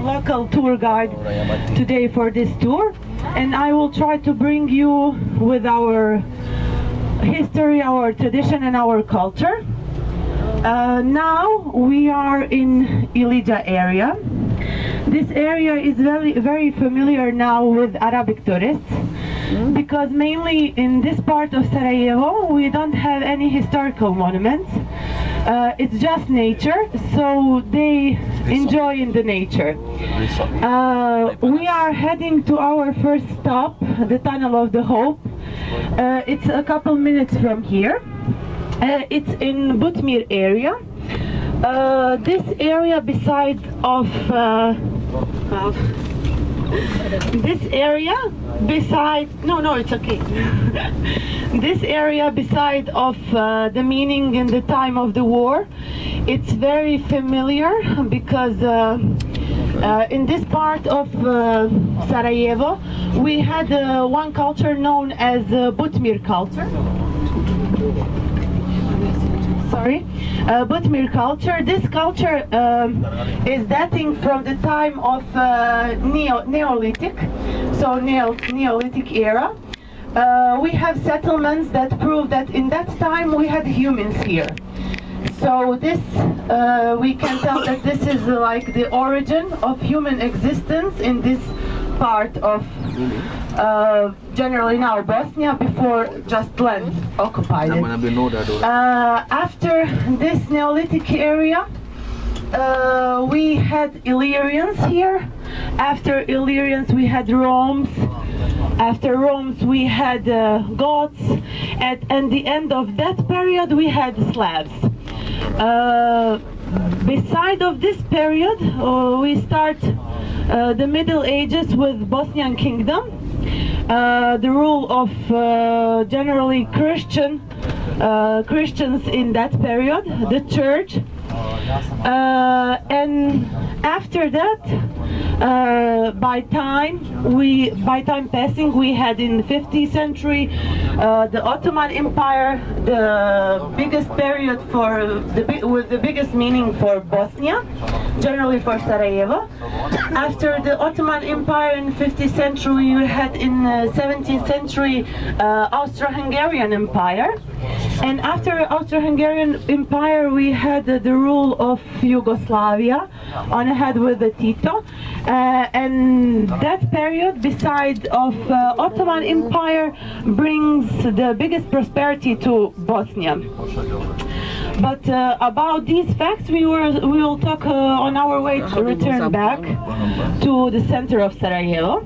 local tour guide today for this tour, and I will try to bring you with our history, our tradition, and our culture. Now we are in Ilija area. This area is very familiar now with Arabic tourists, because mainly in this part of Sarajevo we don't have any historical monuments. It's just nature, so they enjoy in the nature. We are heading to our first stop, the Tunnel of the Hope. It's a couple minutes from here. It's in Butmir area. This area beside of this area beside it's okay. This area beside of the meaning in the time of the war, it's very familiar because in this part of Sarajevo we had one culture known as Butmir culture. Butmir culture. This culture is dating from the time of Neolithic, so Neolithic era. We have settlements that prove that in that time we had humans here. So this, we can tell that this is like the origin of human existence in this part of generally now Bosnia, before just land occupied it. After this Neolithic area, we had Illyrians here. After Illyrians we had Romans. After Romans we had Goths. At the end of that period we had Slavs. Beside of this period we start the Middle Ages with Bosnian Kingdom. The rule of generally Christians in that period, the church, and after that, by time passing, we had in the 50th century the Ottoman Empire, the biggest period with the biggest meaning for Bosnia, generally for Sarajevo. After the Ottoman Empire in the 50th century, we had in the 17th century Austro-Hungarian Empire, and after Austro-Hungarian Empire we had the rule of Yugoslavia on ahead with the Tito, and that period beside of Ottoman Empire brings the biggest prosperity to Bosnia. But about these facts we will talk on our way to return back to the center of Sarajevo.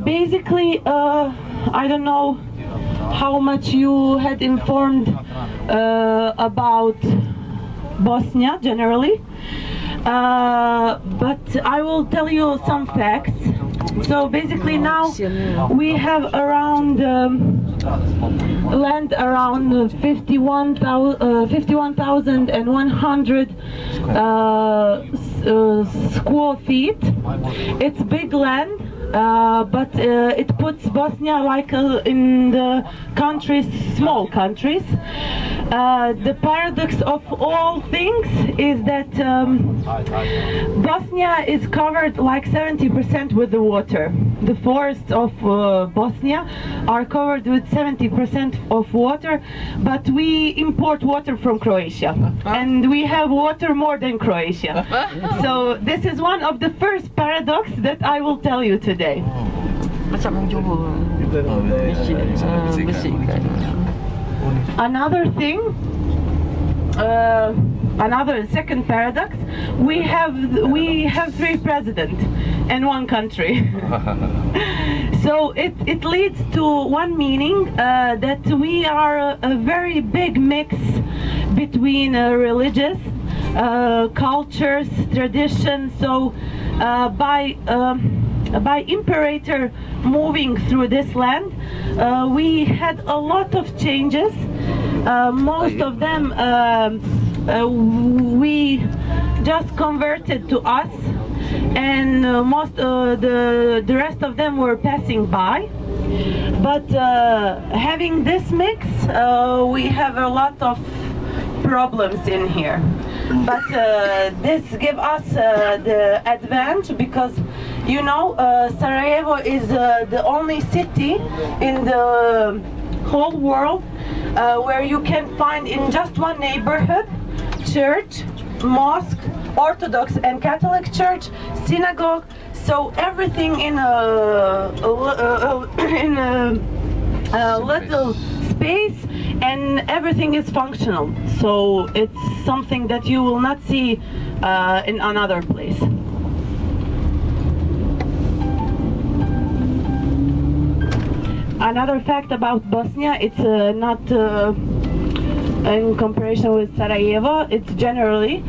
Basically, I don't know how much you had informed about Bosnia generally, but I will tell you some facts. So basically now we have around land around 51,100 square feet. It's big land. But it puts Bosnia like in the countries, small countries. The paradox of all things is that Bosnia is covered like 70% with the water. The forests of Bosnia are covered with 70% of water, but we import water from Croatia, and we have water more than Croatia. So this is one of the first paradox that I will tell you today. Another thing, another second paradox, we have three presidents in one country. So it leads to one meaning, that we are a very big mix between religious cultures, traditions. So by imperator moving through this land, we had a lot of changes. Most of them we just converted to us, and the rest of them were passing by. But having this mix, we have a lot of problems in here. but this give us the advantage because you know Sarajevo is the only city in the whole world where you can find in just one neighborhood church, mosque, Orthodox and Catholic church, synagogue. So everything in a little space, and everything is functional. So it's something that you will not see in another place. Another fact about Bosnia, it's not in comparison with Sarajevo, it's generally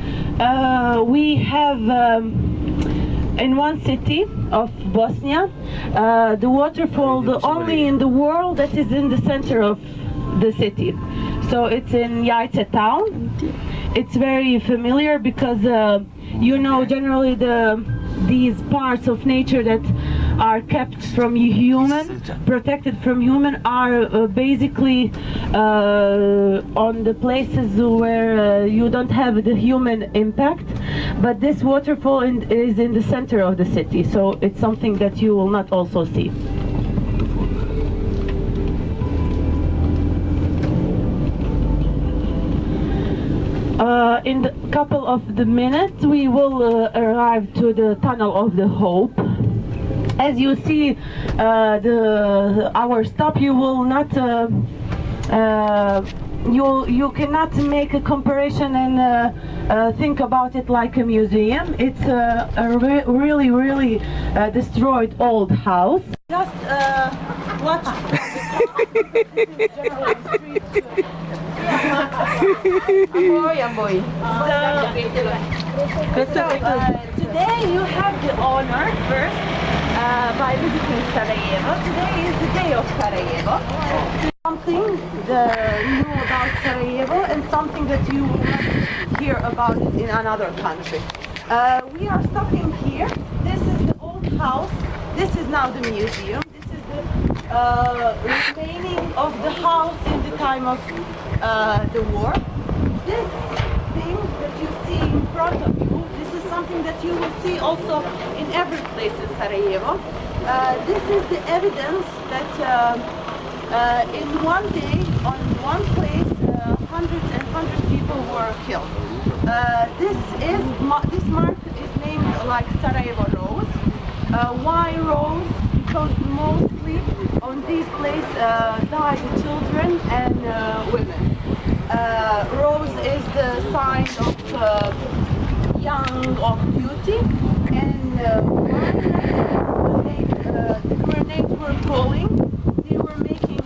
we have in one city of Bosnia the waterfall, the only in the world that is in the center of the city. So it's in Jajce town. It's very familiar because you know generally these parts of nature that are kept from human, protected from human, are basically on the places where you don't have the human impact. But this waterfall is in the center of the city, so it's something that you will not also see. In a couple of the minutes, we will arrive to the Tunnel of the Hope. As you see our stop, you will not you cannot make a comparison and think about it like a museum. It's a really destroyed old house. Just watch. Today you have the honor first by visiting Sarajevo. Today is the day of Sarajevo. Something new about Sarajevo and something that you will not hear about it in another country. We are stopping here. This is the old house. This is now the museum. This is the remaining of the house in the time of the war. This thing that you see in front of you, this is something that you will see also in every place in Sarajevo. This is the evidence that in one day, on one place, hundreds and hundreds of people were killed. This mark is named like Sarajevo Rose. Why rose? Because mostly on these places died the children and women. Rose is the sign of young, of beauty, and the grenades were falling. They were making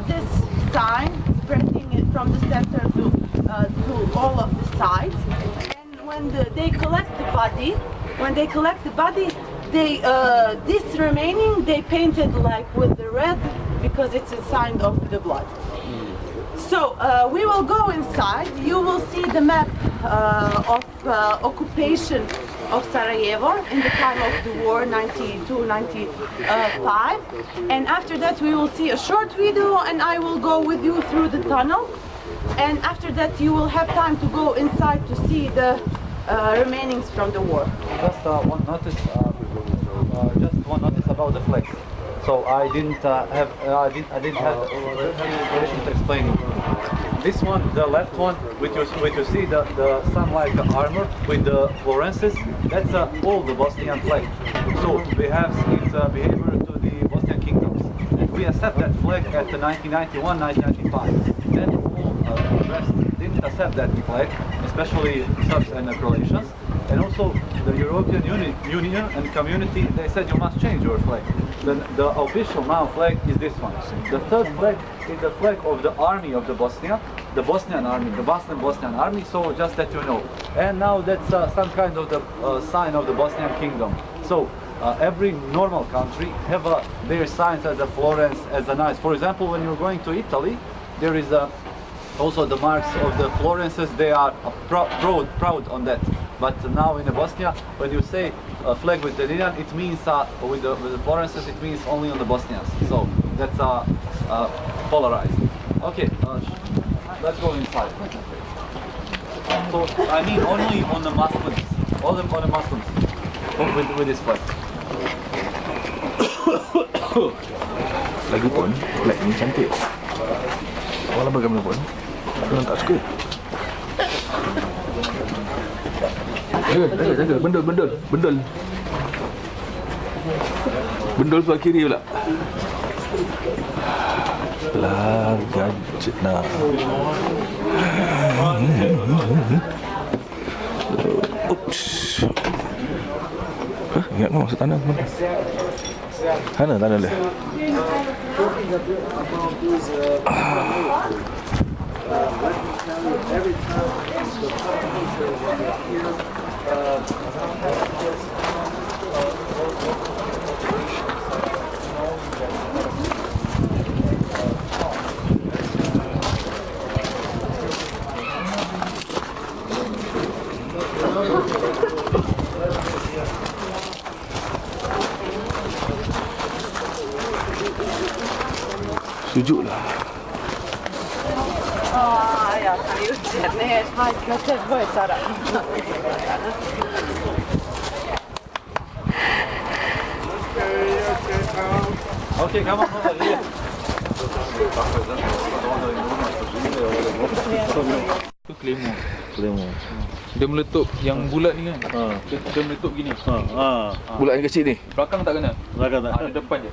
this sign, spreading it from the center to all of the sides. And when they collect the body, this remaining they painted like with the red because it's a sign of the blood. So we will go inside. You will see the map of occupation of Sarajevo in the time of the war, 92-95. And after that we will see a short video and I will go with you through the tunnel. And after that you will have time to go inside to see the remainings from the war. Just one notice about the flags. So I didn't have the inspiration to explain it. This one, the left one, which you see the sun-like armor with the fluorescence, that's all the Bosnian flag. So we have its behavior to the Bosnian kingdoms. And we accept that flag at 1991, 1995. Then all the rest didn't accept that flag, especially Serbs and Croatians. And also the European Union and community, they said you must change your flag. The official now flag is this one. The third flag is the flag of the army of the Bosnia, the Bosnian army, the Bosnian army, so just that you know. And now that's some kind of the sign of the Bosnian kingdom. So every normal country have their signs as a Florence, as a nice. For example, when you're going to Italy, there is also the marks of the Florences, they are proud on that. But now in Bosnia, when you say a flag with the Lilian, it means with the Florences, it means only on the Bosnians. So that's polarized. Okay, let's go inside. So I mean only on the Muslims, all on the Muslims with this flag. Lagi pun flag ni cantik. Walau bagaimanapun orang tak suka. Jaga bendul. Bendul sebelah kiri pula. Lah gadget nak. Ups. Ingat kau masuk tanah mana? Sana tanah dia. Sujud lah. Jag kan ju se ner marknaden för Sarajevo. Okay, come on. Tu Claymore. Dia meletup yang bulat ni kan. Dia meletup gini. Bulat yang kecil ni. Belakang tak kena. Belakang tak. Ada depan je.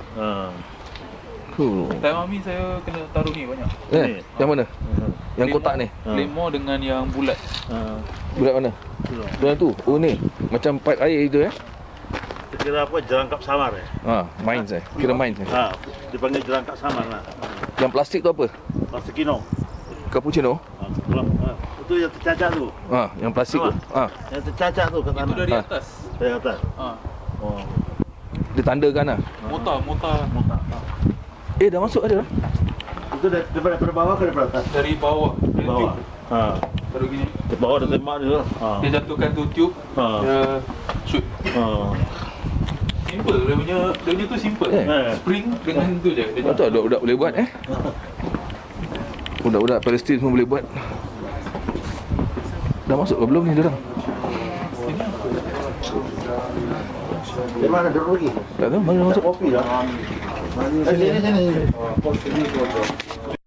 Time Mami saya kena taruh ni banyak. Yang mana? Yang kotak ni. Claymore dengan yang bulat. Bulat mana? Bulat tu. Oh ni. Macam pipe air itu Kira apa, jerangkap samar mines Kira mines dipanggil jerangkap samar lah. Yang plastik tu apa? Plastik kino. Cappuccino? Itu yang tercacat tu. Yang plastik tu. Yang tercacat tu kat tanah. Itu dari atas. Dari atas. Oh. Dia tandakan lah. Mortar. Dah masuk ada lah. Itu daripada bawah ke daripada atas? Dari bawah. Dari bawah. Taruh gini. Dari bawah dia tembak dia. Dia jatuhkan tu tube. Dia shoot. Simple. Dia punya tu simple. Spring dengan tu je. Dia Betul, budak-budak boleh buat Budak-budak Palestin semua boleh buat. Dah masuk ke belum ni diorang? Di mana duduk lagi? Tak tahu, mana masuk? Kopi lah. Sini.